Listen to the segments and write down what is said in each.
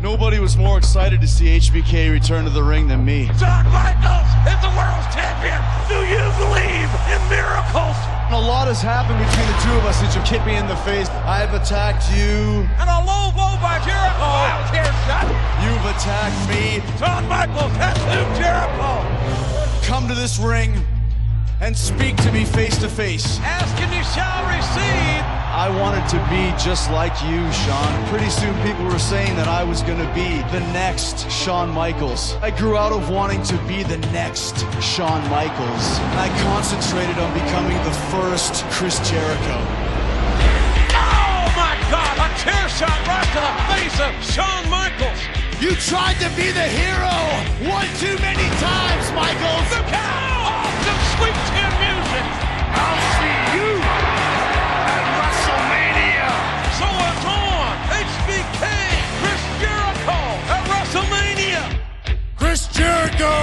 Nobody was more excited to see HBK return to the ring than me. Shawn Michaels is the world's champion. Do you believe in miracles? A lot has happened between the two of us since you kicked me in the face. I've attacked you. And a low blow by Jericho. Wow, chair shot. You've attacked me. Shawn Michaels has Jericho. Come to this ring and speak to me face to face. Ask and you shall receive. I wanted to be just like you, Shawn. Pretty soon people were saying that I was going to be the next Shawn Michaels. I grew out of wanting to be the next Shawn Michaels. And I concentrated on becoming the first Chris Jericho. Oh my God, a chair shot right to the face of Shawn Michaels. You tried to be the hero one too many times, Michaels. The cow! Awesome sweet chin music. I'll see you at WrestleMania. So it's on. HBK, Chris Jericho at WrestleMania. Chris Jericho,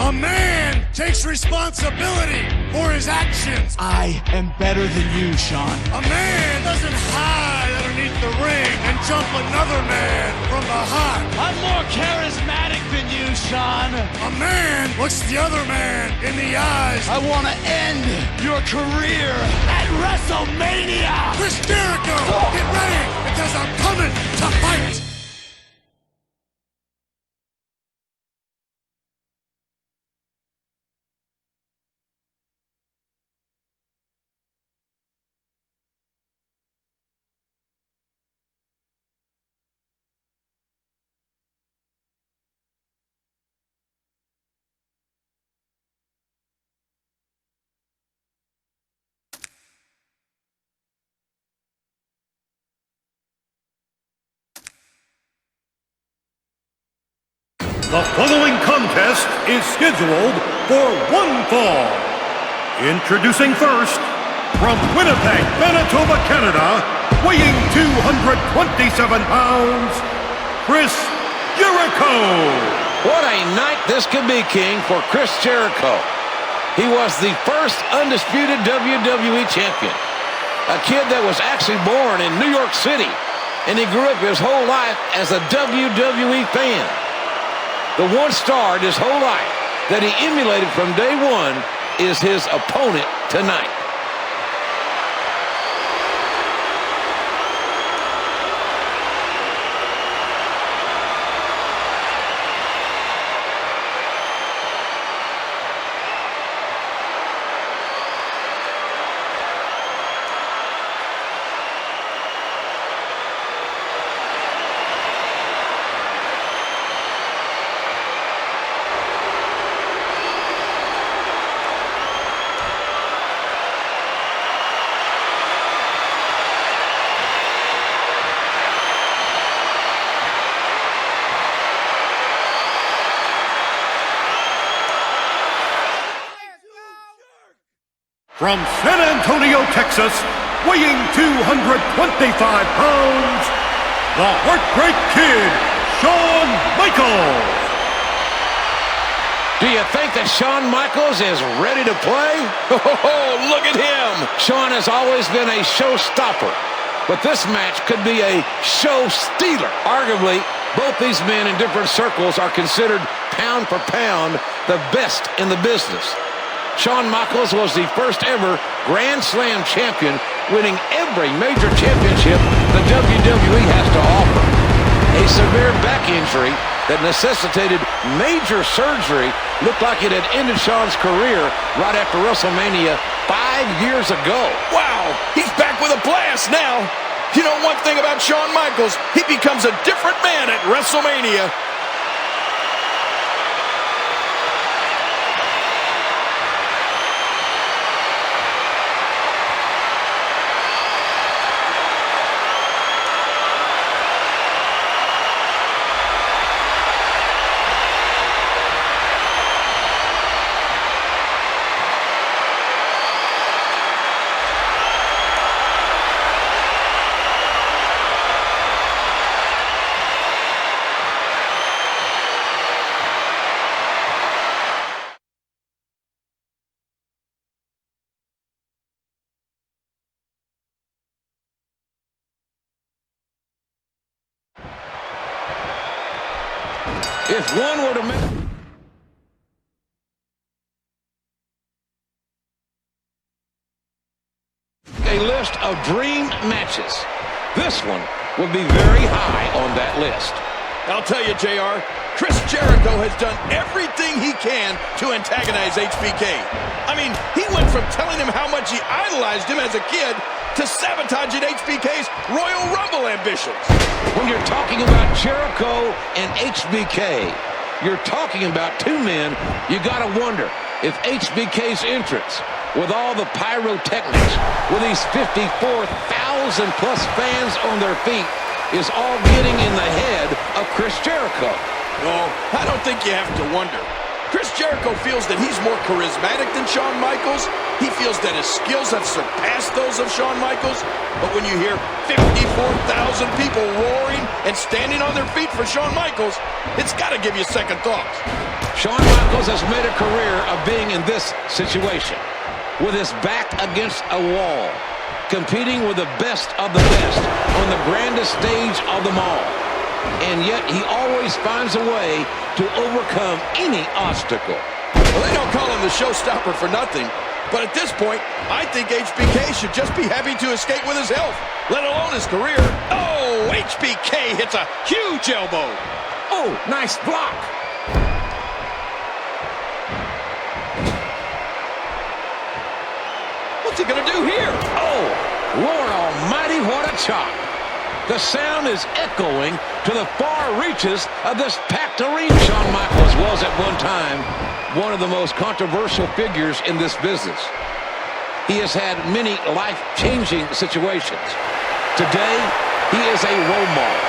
a man, takes responsibility for his actions. I am better than you, Shawn. A man doesn't hide underneath the ring and jump another man from behind. I'm more charismatic than you, Shawn. A man looks the other man in the eyes. I want to end your career at WrestleMania. Chris Jericho, get ready because I'm coming to fight. The following contest is scheduled for one fall. Introducing first, from Winnipeg, Manitoba, Canada, weighing 227 pounds, Chris Jericho. What a night this could be, King, for Chris Jericho. He was the first undisputed WWE champion. A kid that was actually born in New York City, and he grew up his whole life as a WWE fan. The one star his whole life that he emulated from day one is his opponent tonight. From San Antonio, Texas, weighing 225 pounds, the Heartbreak Kid, Shawn Michaels. Do you think that Shawn Michaels is ready to play? Oh, look at him. Shawn has always been a showstopper, but this match could be a show stealer. Arguably, both these men in different circles are considered pound for pound the best in the business. Shawn Michaels was the first ever Grand Slam champion, winning every major championship the WWE has to offer. A severe back injury that necessitated major surgery looked like it had ended Shawn's career right after WrestleMania 5 years ago. Wow, he's back with a blast now. You know one thing about Shawn Michaels, he becomes a different man at WrestleMania. If one were to make a list of dream matches, this one would be very high on that list. I'll tell you, JR, Chris Jericho has done everything he can to antagonize HBK. I mean, he went from telling him how much he idolized him as a kid to sabotaging HBK's Royal Rumble ambitions. When you're talking about Jericho and HBK, you're talking about two men you gotta wonder if HBK's entrance, with all the pyrotechnics, with these 54,000 plus fans on their feet, is all getting in the head of Chris Jericho. No, I don't think you have to wonder. Chris Jericho feels that he's more charismatic than Shawn Michaels. He feels that his skills have surpassed those of Shawn Michaels. But when you hear 54,000 people roaring and standing on their feet for Shawn Michaels, it's got to give you second thoughts. Shawn Michaels has made a career of being in this situation, with his back against a wall, competing with the best of the best on the grandest stage of them all. And yet he always finds a way to overcome any obstacle. Well, they don't call him the showstopper for nothing. But at this point, I think HBK should just be happy to escape with his health, let alone his career. Oh, HBK hits a huge elbow. Oh, nice block. What's he going to do here? Oh, Lord almighty, what a chop. The sound is echoing to the far reaches of this packed arena. Shawn Michaels was at one time one of the most controversial figures in this business. He has had many life-changing situations. Today, he is a role model.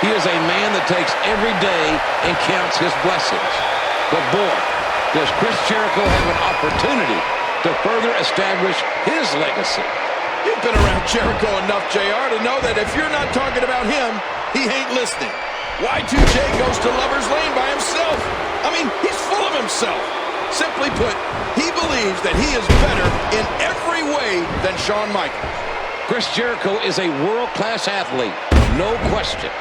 He is a man that takes every day and counts his blessings. But boy, does Chris Jericho have an opportunity to further establish his legacy. You've been around Jericho enough, JR, to know that if you're not talking about him, he ain't listening. Y2J goes to Lover's Lane by himself. I mean, he's full of himself. Simply put, he believes that he is better in every way than Shawn Michaels. Chris Jericho is a world-class athlete, no question.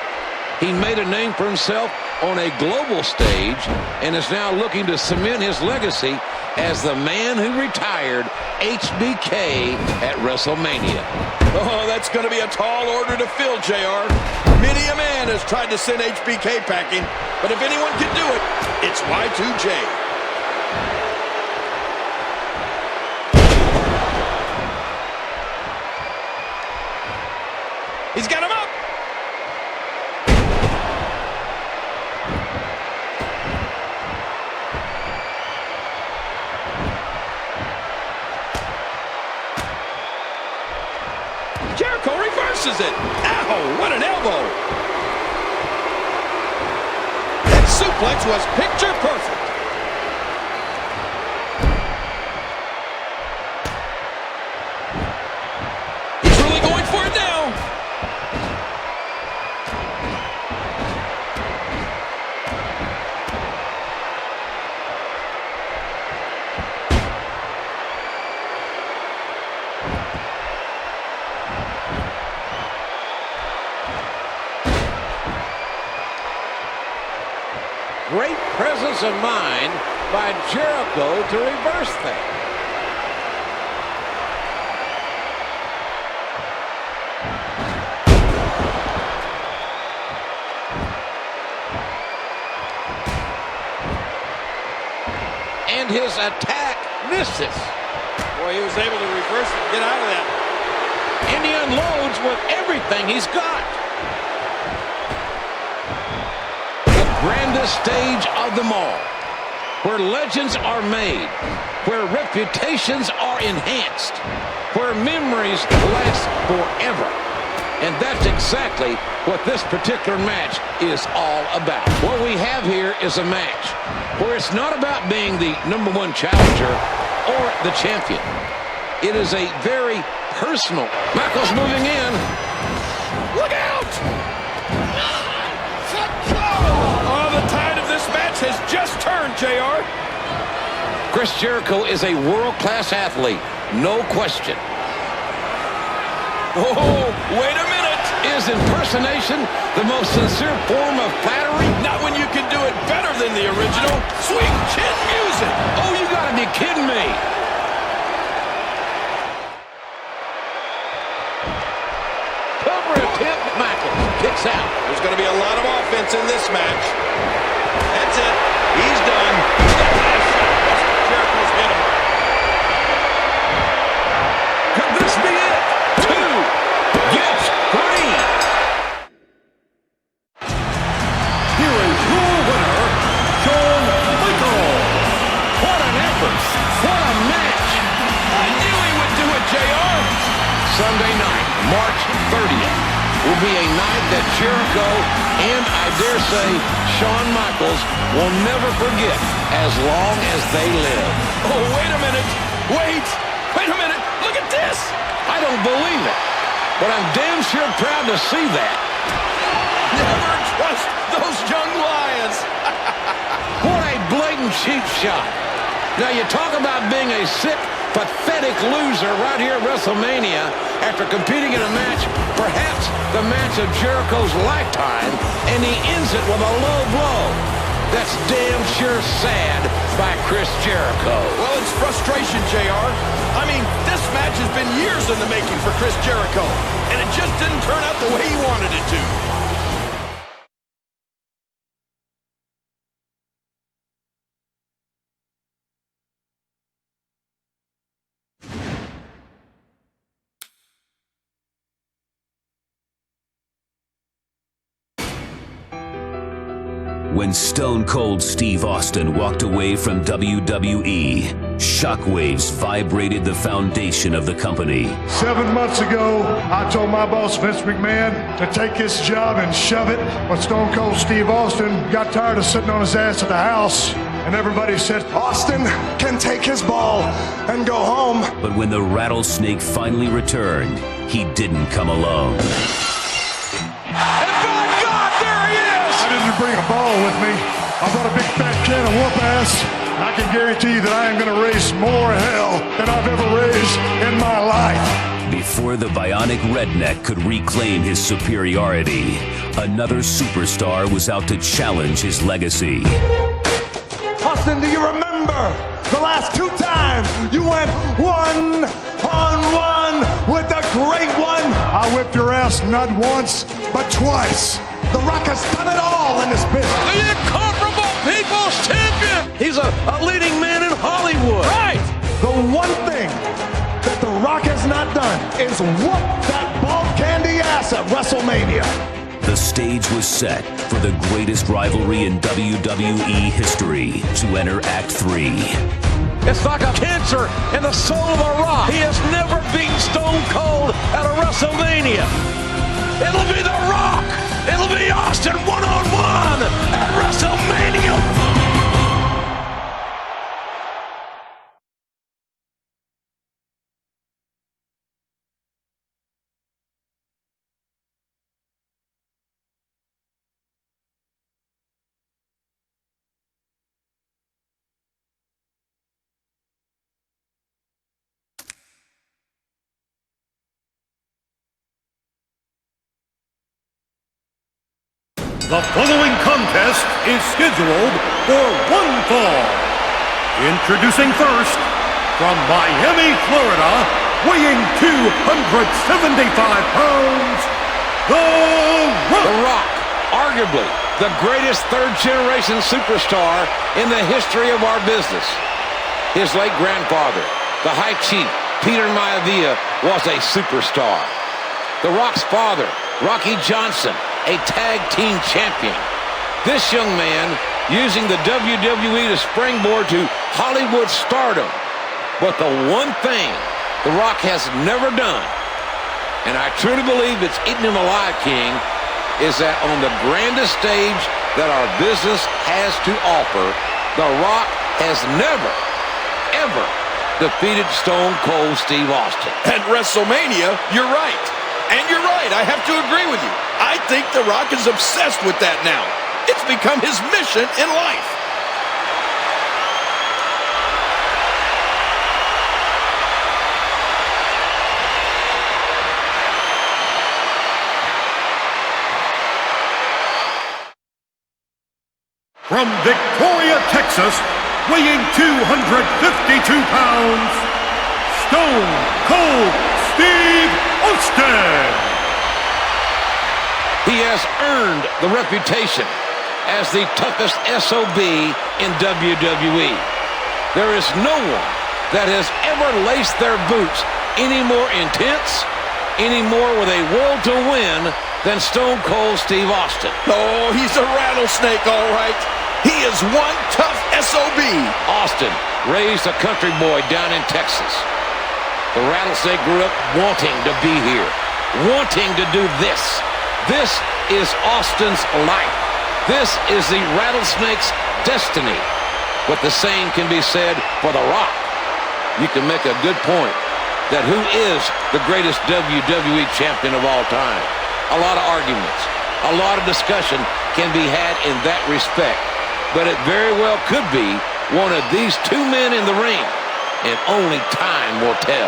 He made a name for himself on a global stage and is now looking to cement his legacy as the man who retired HBK at WrestleMania. Oh, that's going to be a tall order to fill, JR. Many a man has tried to send HBK packing, but if anyone can do it, it's Y2J. He's got him up. Jericho reverses it. Ow, what an elbow. That suplex was picture perfect. He's really going for it now. Great presence of mind by Jericho to reverse that. And his attack misses. Boy, he was able to reverse it and get out of that. And he unloads with everything he's got. Grandest stage of them all, where legends are made, where reputations are enhanced, where memories last forever. And that's exactly what this particular match is all about. What we have here is a match where it's not about being the #1 challenger or the champion. It is a very personal. Michaels moving in. Look out! The tide of this match has just turned, JR. Chris Jericho is a world-class athlete, no question. Oh, wait a minute. Is Is impersonation the most sincere form of flattery? Not when you can do it better than the original. Sweet chin music. Oh, you gotta be kidding me. Cover attempt, Michaels kicks out. There's going to be a lot of offense in this match. That's it. He's done. That last shot was Jericho's hit him. Could this be it? 2. Yes, 3. Here is your winner, Shawn Michaels. What an effort. What a match. I knew he would do it, JR. Sunday night, March 30th, will be a night that Jericho and, I dare say, Shawn Michaels will never forget as long as they live. Oh, wait a minute. Wait a minute. Look at this. I don't believe it, but I'm damn sure proud to see that. Never trust those young lions. What a blatant cheap shot. Now, you talk about being a sick, pathetic loser right here at WrestleMania after competing in a match, perhaps the match of Jericho's lifetime, and he ends it with a low blow. That's damn sure sad by Chris Jericho. Well, it's frustration, JR. I mean, this match has been years in the making for Chris Jericho, and it just didn't turn out the way he wanted it to. When Stone Cold Steve Austin walked away from WWE, shockwaves vibrated the foundation of the company. 7 months ago, I told my boss, Vince McMahon, to take his job and shove it. But Stone Cold Steve Austin got tired of sitting on his ass at the house, and everybody said, Austin can take his ball and go home. But when the rattlesnake finally returned, he didn't come alone. I didn't bring a ball with me. I brought a big fat can of whoop ass. I can guarantee you that I am going to raise more hell than I've ever raised in my life. Before the bionic redneck could reclaim his superiority, another superstar was out to challenge his legacy. Austin, do you remember the last 2 times you went 1-on-1 with the great one? I whipped your ass not once, but twice. The Rock has done it all in this business. The incomparable People's Champion. He's a leading man in Hollywood. Right. The one thing that The Rock has not done is whoop that bald candy ass at WrestleMania. The stage was set for the greatest rivalry in WWE history to enter Act 3. It's like a cancer in the soul of The Rock. He has never beaten Stone Cold at a WrestleMania. It'll be The Rock. It'll be Austin one-on-one at WrestleMania. The following contest is scheduled for one fall. Introducing first, from Miami, Florida, weighing 275 pounds, The Rock, arguably the greatest third-generation superstar in the history of our business. His late grandfather, the High Chief, Peter Maivia, was a superstar. The Rock's father, Rocky Johnson, a tag team champion. This young man using the WWE to springboard to Hollywood stardom. But the one thing The Rock has never done, and I truly believe it's eaten him alive, King, is that on the grandest stage that our business has to offer, The Rock has never, ever defeated Stone Cold Steve Austin. At WrestleMania, you're right. And you're right, I have to agree with you. I think The Rock is obsessed with that now. It's become his mission in life. From Victoria, Texas, weighing 252 pounds, Stone Cold Steve Austin. He has earned the reputation as the toughest SOB in WWE. There is no one that has ever laced their boots any more intense, any more with a world to win than Stone Cold Steve Austin. Oh, he's a rattlesnake, all right. He is one tough SOB. Austin raised a country boy down in Texas. The rattlesnake grew up wanting to be here, wanting to do this. This is Austin's life. This is the rattlesnake's destiny. But the same can be said for The Rock. You can make a good point that who is the greatest WWE champion of all time? A lot of arguments, a lot of discussion can be had in that respect. But it very well could be one of these two men in the ring, and only time will tell.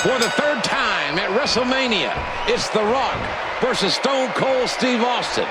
For the third time at WrestleMania, it's The Rock versus Stone Cold Steve Austin.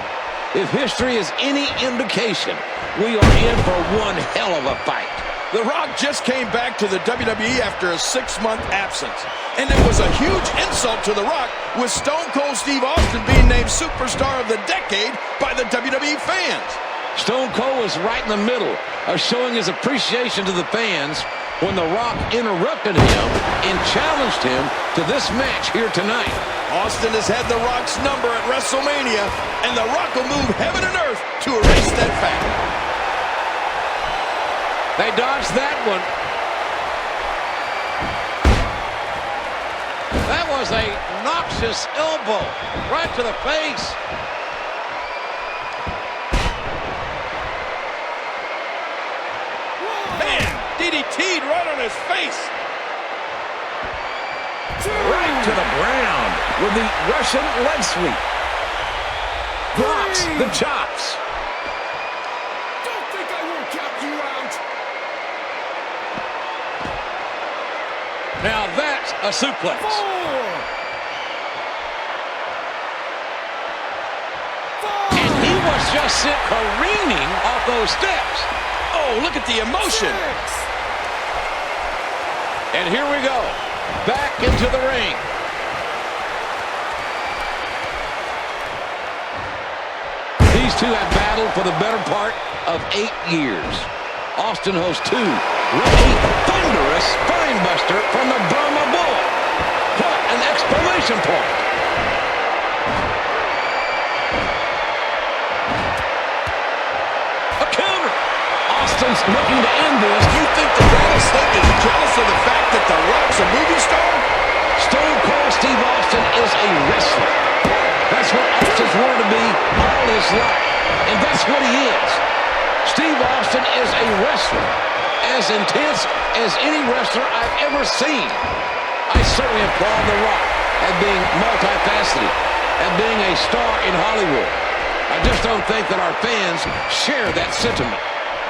If history is any indication, we are in for one hell of a fight. The Rock just came back to the WWE after a 6-month absence. And it was a huge insult to The Rock with Stone Cold Steve Austin being named Superstar of the Decade by the WWE fans. Stone Cold was right in the middle of showing his appreciation to the fans when The Rock interrupted him and challenged him to this match here tonight. Austin has had The Rock's number at WrestleMania, and The Rock will move heaven and earth to erase that fact. They dodged that one. That was a noxious elbow right to the face. Man, DDT'd right on his face. Right to the ground with the Russian leg sweep. Blocks the chops. Don't think I won't count you out. Now that's a suplex. 4. And he was just sent careening off those steps. Oh, look at the emotion. 6. And here we go. Back into the ring. These two have battled for the better part of 8 years. Austin hosts 2 really thunderous spinebuster from the Brahma Bull. What an exclamation point. A counter. Austin's looking to end this. You think the rattlesnake is jealous of the fact that The Rock's a movie star? Stone Cold Steve Austin is a wrestler. That's what Austin's wanted to be all his life. And that's what he is. Steve Austin is a wrestler. As intense as any wrestler I've ever seen. I certainly applaud The Rock at being multifaceted, at being a star in Hollywood. I just don't think that our fans share that sentiment.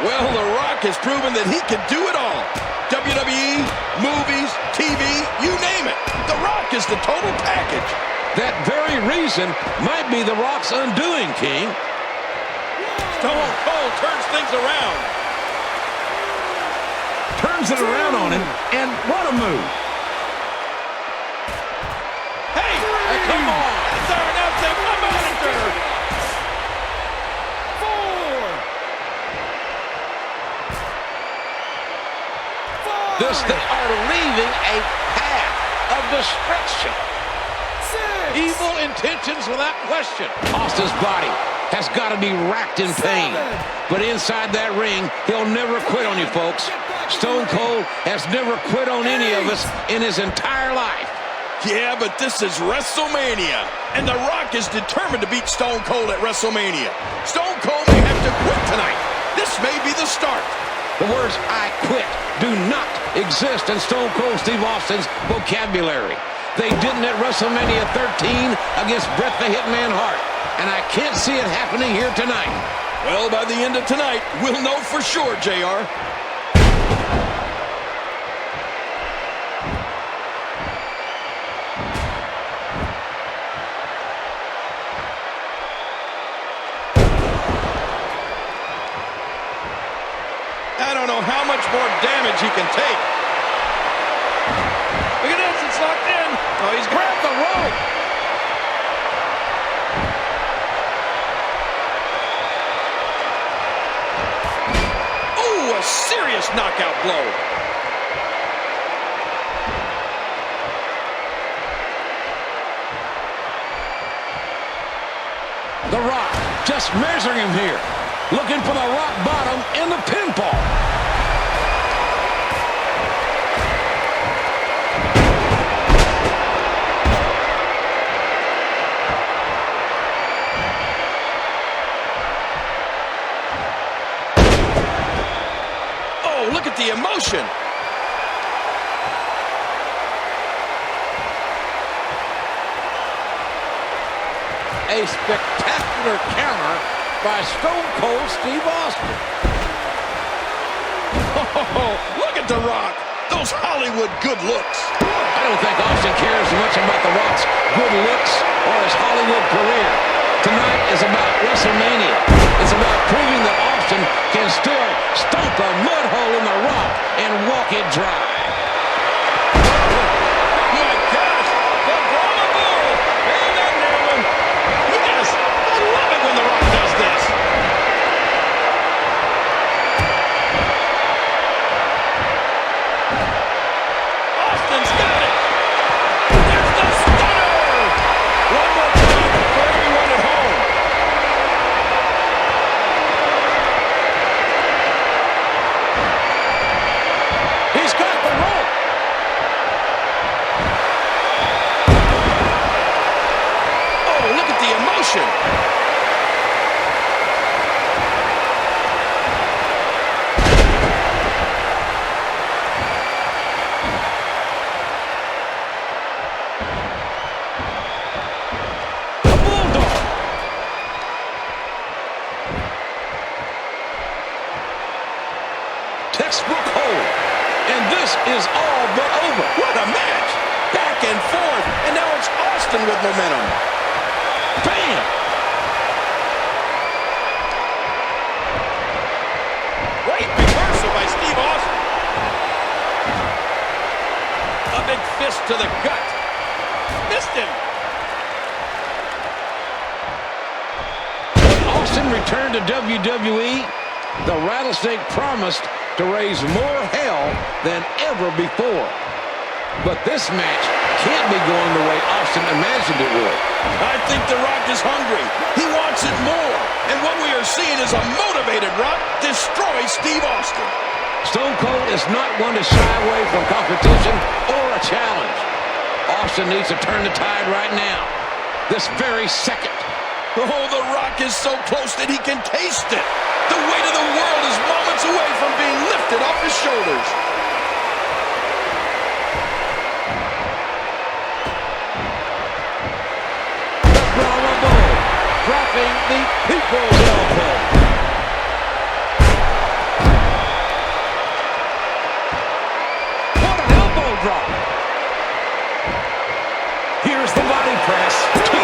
Well, The Rock has proven that he can do it all. WWE, movies, TV, you name it. The Rock is the total package. That very reason might be The Rock's undoing, King. Stone Cold turns things around. Turns it around on him, and what a move. Hey, come on. It's our announcing one manager. 4. 5. This, they are leaving a path of destruction. 6. Evil intentions without question. Austin's body has got to be racked in pain. But inside that ring, he'll never quit on you, folks. Stone Cold has never quit on any of us in his entire life. Yeah, but this is WrestleMania, and The Rock is determined to beat Stone Cold at WrestleMania. Stone Cold may have to quit tonight. This may be the start. The words "I quit" do not exist in Stone Cold Steve Austin's vocabulary. They didn't at WrestleMania 13 against Bret the Hitman Hart, and I can't see it happening here tonight. Well, by the end of tonight, we'll know for sure, JR. I don't know how much more damage he can take. Look at this, it's locked in. Oh, he's grabbed the rope. Ooh, a serious knockout blow. The Rock just measuring him here. Looking for the rock bottom in the pinfall. Oh, look at the emotion. A spectacular counter by Stone Cold Steve Austin. Oh, look at The Rock. Those Hollywood good looks. I don't think Austin cares much about The Rock's good looks or his Hollywood career. Tonight is about WrestleMania. It's about proving that Austin can still stomp a mud hole in The Rock and walk it dry. My gosh, the Brahma Bull. And that nailed him. Yes, I love it when The Rock does this. Austin's got it. There's the stunner. One more time for everyone at home. He's got the rope. Oh, look at the emotion. The Bulldog. Textbook hold. And this is all but over. What a match. Back and forth. And now it's Austin with momentum. Bam! Great reversal by Steve Austin. A big fist to the gut. Missed him. When Austin returned to WWE, the Rattlesnake promised to raise more hell than ever before. But this match can't be going the way Austin imagined it would. I think The Rock is hungry. He wants it more. And what we are seeing is a motivated Rock destroy Steve Austin. Stone Cold is not one to shy away from competition or a challenge. Austin needs to turn the tide right now. This very second. Oh, The Rock is so close that he can taste it. The weight of the world is moments away from being lifted off his shoulders. The Brahma Bull dropping the People's Elbow. What an elbow drop. Here's the body press. 2.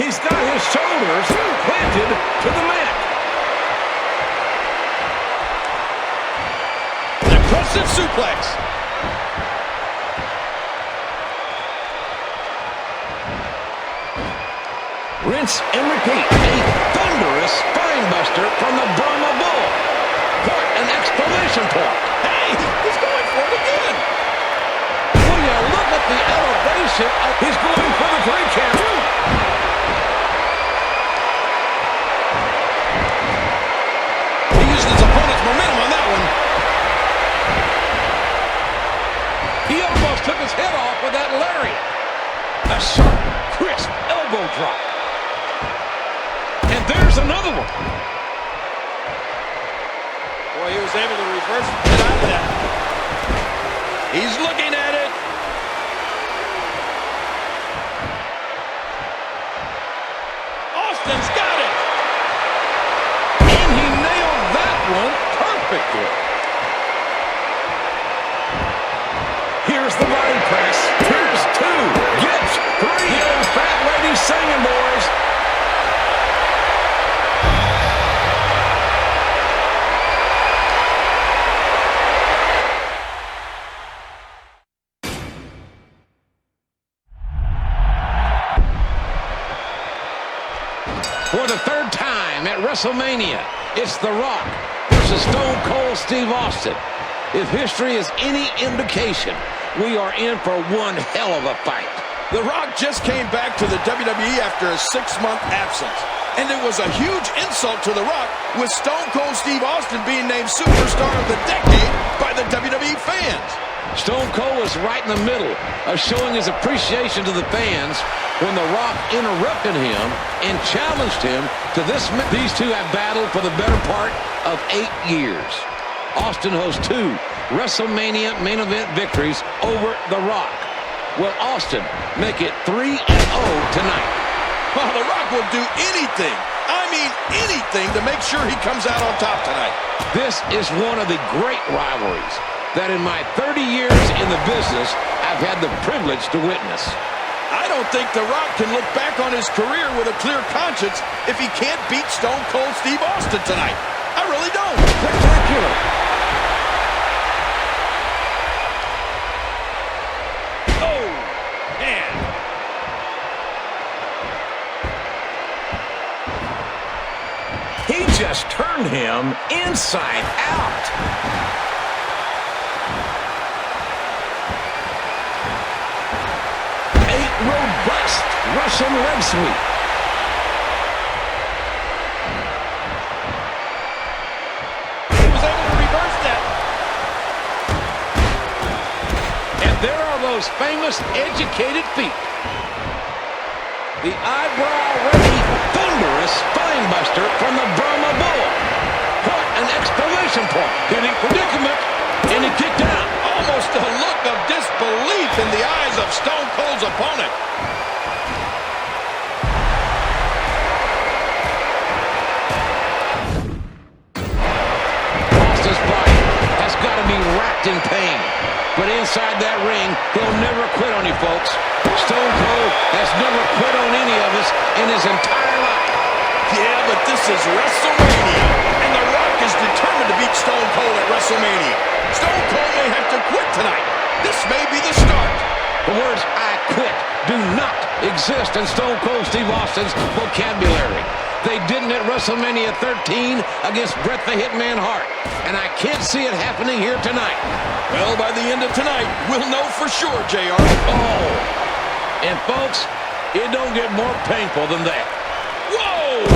He's got his shoulders planted to the mat. An impressive suplex. Rinse and repeat. A thunderous spinebuster from the Brahma Bull. What an exclamation point. Hey, he's going for it again. Will you look at the elevation? He's going for the 3 count. He used his opponent's momentum on that one. He almost took his head off with that lariat. A sharp, crisp elbow drop. And there's another one. Boy, he was able to reverse and get out of that. He's looking at it. Austin's got it. And he nailed that one perfectly. WrestleMania. It's The Rock versus Stone Cold Steve Austin. If history is any indication, we are in for one hell of a fight. The Rock just came back to the WWE after a 6-month absence. And it was a huge insult to The Rock with Stone Cold Steve Austin being named Superstar of the Decade by the WWE fans. Stone Cold was right in the middle of showing his appreciation to the fans when The Rock interrupted him and challenged him to this. These two have battled for the better part of 8 years. Austin holds 2 WrestleMania main event victories over The Rock. Will Austin make it 3-0 tonight? Oh, The Rock will do anything, I mean anything, to make sure he comes out on top tonight. This is one of the great rivalries that in my 30 years in the business, I've had the privilege to witness. I don't think The Rock can look back on his career with a clear conscience if he can't beat Stone Cold Steve Austin tonight. I really don't. Spectacular. Oh, man. He just turned him inside out. A robust Russian leg sweep. He was able to reverse that. And there are those famous educated feet. The eyebrow-ready, thunderous spinebuster from the Brahma Bull. What an exclamation point. Hitting predicament, and he kicked out. Almost a look of disbelief in the eyes of Stone Cold's opponent. Austin's body has got to be wrapped in pain. But inside that ring, he'll never quit on you, folks. Stone Cold has never quit on any of us in his entire life. Yeah, but this is WrestleMania, and The Rock is determined to beat Stone Cold at WrestleMania. Stone Cold may have to quit tonight. This may be the start. The words "I quit" do not exist in Stone Cold Steve Austin's vocabulary. They didn't at WrestleMania 13 against Bret the Hitman Hart. And I can't see it happening here tonight. Well, by the end of tonight, we'll know for sure, JR. Oh, and folks, it don't get more painful than that. Whoa!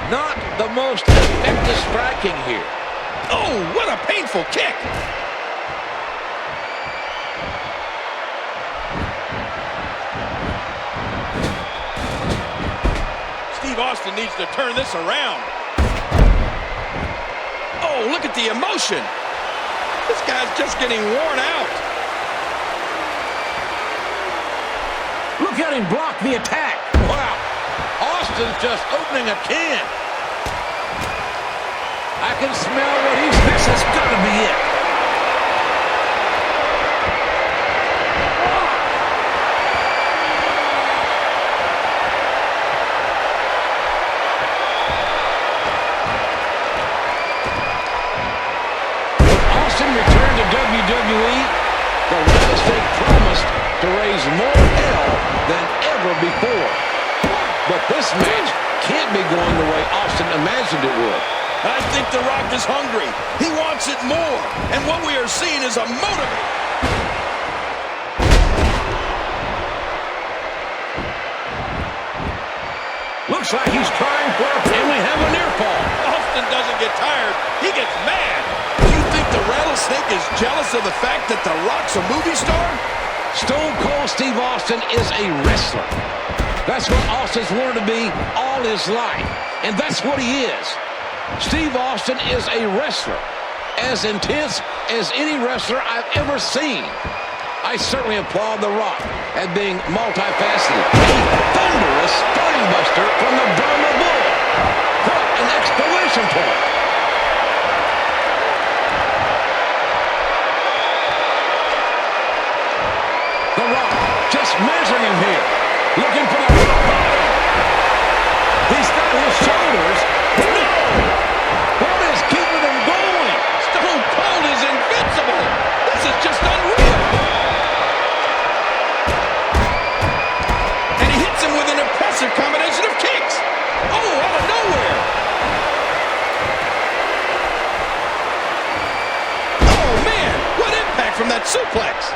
Not the most effective striking here. Oh, what a painful kick! Steve Austin needs to turn this around. Oh, look at the emotion. This guy's just getting worn out. Look at him block the attack. Wow. Austin's just opening a can. I can smell what he's... This has got to be it. Returned to WWE, the Rattlesnake promised to raise more hell than ever before. But this match can't be going the way Austin imagined it would. I think The Rock is hungry. He wants it more. And what we are seeing is a motivator. Looks like he's trying for a... And we have a near fall. Austin doesn't get tired. He gets mad. Do you think the Rattlesnake is jealous of the fact that The Rock's a movie star? Stone Cold Steve Austin is a wrestler. That's what Austin's wanted to be all his life. And that's what he is. Steve Austin is a wrestler. As intense as any wrestler I've ever seen. I certainly applaud The Rock at being multifaceted. A thunderous spinebuster from the Brahma Bull. What an exclamation point. The Rock just measuring him here. Looking for the rock bottom. He's got his shoulders. No! What is keeping him going? Stone Cold is invincible. This is just unreal. And he hits him with an impressive German suplex.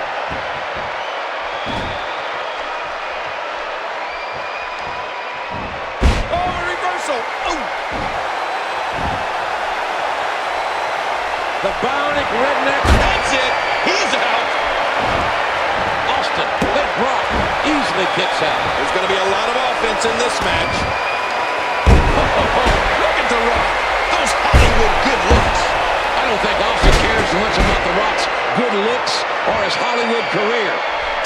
Oh, a reversal. Oh. The Bionic Redneck. That's it. He's out. Austin, big Brock, easily kicks out. There's going to be a lot of offense in this match. Look at The Rock. Those Hollywood good looks. I don't think Austin cares so much about The Rock's good looks or his Hollywood career.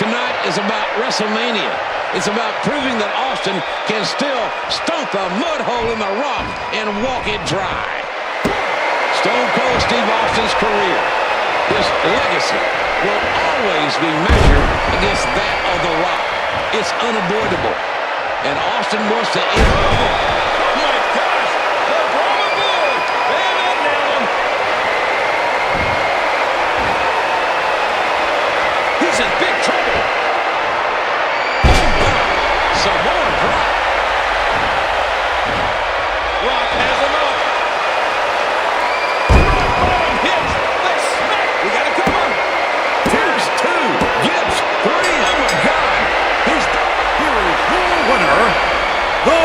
Tonight is about WrestleMania. It's about proving that Austin can still stomp a mud hole in The Rock and walk it dry. Stone Cold Steve Austin's career, his legacy, will always be measured against that of The Rock. It's unavoidable. And Austin wants to end. Oh my gosh! The Brahma Bull! And that nailed him. He's in big trouble. Samoan drop. Rock has him up. Rock bottom hits. They smack. We got to cover. Here's two. Gibbs, three. Oh my God. Here is your winner, The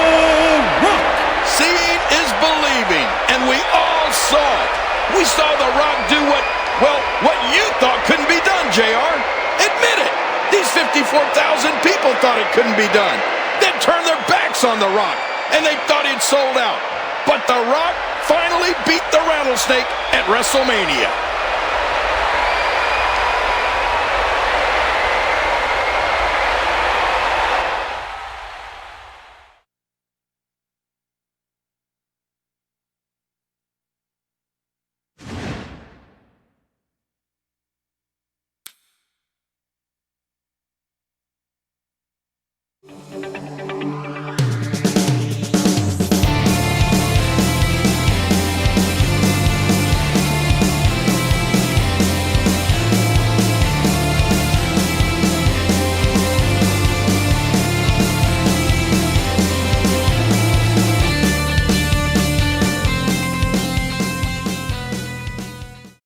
Rock. Seeing is believing, and we all saw it. We saw The Rock do what you thought couldn't be done, JR. Admit it. These 54,000 people thought it couldn't be done. They'd turned their backs on The Rock, and they thought he'd sold out. But The Rock finally beat the Rattlesnake at WrestleMania.